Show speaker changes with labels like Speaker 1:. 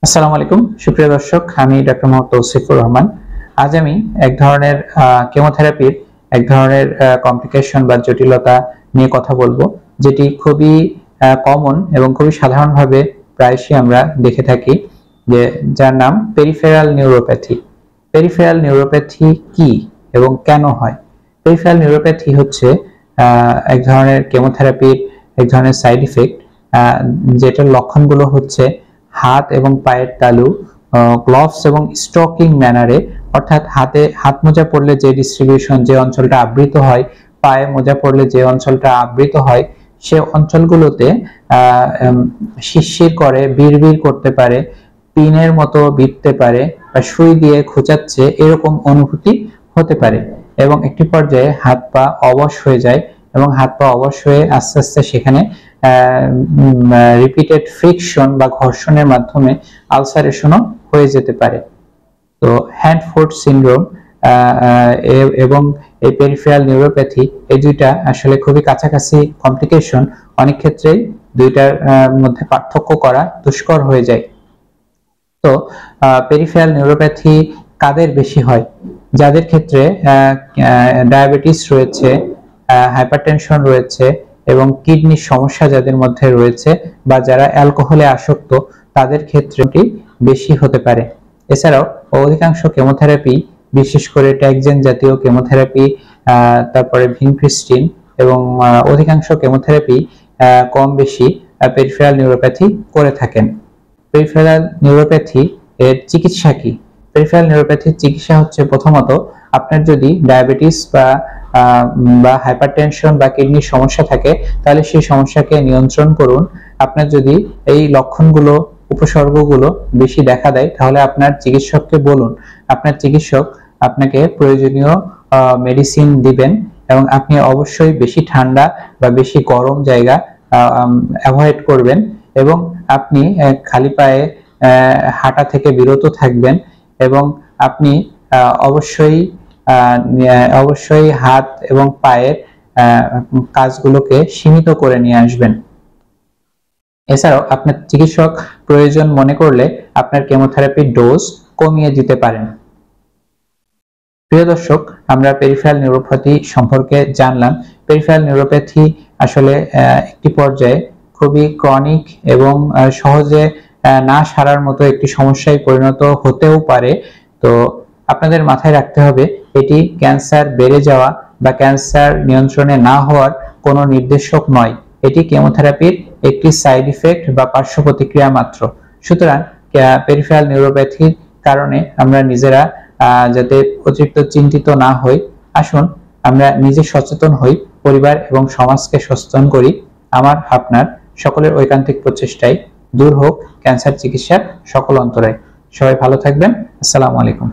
Speaker 1: আসসালামু আলাইকুম সুপ্রিয় দর্শক, আমি ডক্টর মোহাম্মদ তৌসিফুর রহমান। আজ আমি এক ধরনের কেমোথেরাপির এক ধরনের কমপ্লিকেশন বা জটিলতা নিয়ে কথা বলবো, যেটি খুবই কমন এবং খুবই সাধারণভাবে প্রায়শই আমরা দেখে থাকি, যার নাম পেরিফেরাল নিউরোপ্যাথি। পেরিফেরাল নিউরোপ্যাথি কি এবং কেন হয়? পেরিফেরাল নিউরোপ্যাথি হচ্ছে এক ধরনের কেমোথেরাপির এক ধরনের সাইড ইফেক্ট, যেটার লক্ষণগুলো হচ্ছে হাত এবং পায়ের তালু গ্লোভস এবং স্টকিং ম্যানারে, অর্থাৎ হাত মোজা পরলে যে ডিস্ট্রিবিউশন, যে অঞ্চলটা আবৃত হয়, পায়ে মোজা পরলে যে অঞ্চলটা আবৃত হয়, সে অঞ্চলগুলোতে শিরশির করে, বিড়বিড় করতে পারে, পিনের মতো বিঁধতে পারে বা সুই দিয়ে খোঁচাচ্ছে এরকম অনুভূতি হতে পারে, এবং একটি পর্যায়ে হাত পা অবশ হয়ে যায় এবং হাত পা অবশ হয়ে আস্তে আস্তে সেখানে রিপিটেড ফ্রিকশন বা ঘর্ষণের মাধ্যমে আলসারেশনও হয়ে যেতে পারে। তো হ্যান্ড ফুট সিনড্রোম এবং এই পেরিফেরাল নিউরোপ্যাথি, এই দুইটা আসলে খুবই কাছাকাছি কমপ্লিকেশন। অনেক ক্ষেত্রেই দুইটার মধ্যে পার্থক্য করা দুষ্কর হয়ে যায়। তো পেরিফেরাল নিউরোপ্যাথি কাদের বেশি হয়? যাদের ক্ষেত্রে ডায়াবেটিস রয়েছে, হাইপারটেনশন রয়েছে এবং কিডনির সমস্যা যাদের মধ্যে রয়েছে, বা যারা অ্যালকোহলে আসক্ত, তাদের ক্ষেত্রটি বেশি হতে পারে। এছাড়াও অধিকাংশ কেমোথেরাপি, বিশেষ করে ট্যাক্সেন জাতীয় কেমোথেরাপি, তারপরে ভিনক্রিস্টিন এবং অধিকাংশ কেমোথেরাপি কম বেশি পেরিফেরাল নিউরোপ্যাথি করে থাকেন। পেরিফেরাল নিউরোপ্যাথি এর চিকিৎসা কি? পেরিফেরাল নিউরোপ্যাথির চিকিৎসা হচ্ছে, প্রথমত আপনার যদি ডায়াবেটিস বা হাইপারটেনশন বা কিডনির সমস্যা থাকে, তাহলে সেই সমস্যাকে নিয়ন্ত্রণ করুন। আপনার যদি এই লক্ষণগুলো, উপসর্গগুলো বেশি দেখা দেয়, তাহলে আপনার চিকিৎসককে বলুন। আপনার চিকিৎসক আপনাকে প্রয়োজনীয় মেডিসিন দিবেন, এবং আপনি অবশ্যই বেশি ঠান্ডা বা বেশি গরম জায়গা অ্যাভয়েড করবেন, এবং আপনি খালি পায়ে হাঁটা থেকে বিরত থাকবেন, এবং আপনি অবশ্যই হাত এবং পায়ের কাজগুলোকে সীমিত করে নিয়ে আসবেন। এছাড়াও আপনার চিকিৎসক প্রয়োজন মনে করলে আপনার কেমোথেরাপির ডোজ কমিয়ে দিতে পারেন। প্রিয় দর্শক, আমরা পেরিফেরাল নিউরোপ্যাথি সম্পর্কে জানলাম। পেরিফেরাল নিউরোপ্যাথি আসলে একটি পর্যায়ে খুবই ক্রনিক এবং সহজে না সারার মতো একটি সমস্যায় পরিণত হতেও পারে। তো আপনাদের মাথায় রাখতে হবে, এটি ক্যান্সার বেড়ে যাওয়া বা ক্যান্সার নিয়ন্ত্রণে না হওয়ার কোনো নির্দেশক নয়। এটি কেমোথেরাপির একটি সাইড ইফেক্ট বা পার্শ্ব প্রতিক্রিয়া মাত্র। সুতরাং পেরিফেরাল নিউরোপ্যাথির কারণে আমরা নিজেরা যাতে অতিরিক্ত চিন্তিত না হই, আসুন আমরা নিজে সচেতন হই, পরিবার এবং সমাজকে সচেতন করি। আমার, আপনার সকলের ঐকান্তিক প্রচেষ্টায় দূর হোক ক্যান্সার চিকিৎসার সকল অন্তরায়। সবাই ভালো থাকবেন। আসসালামু আলাইকুম।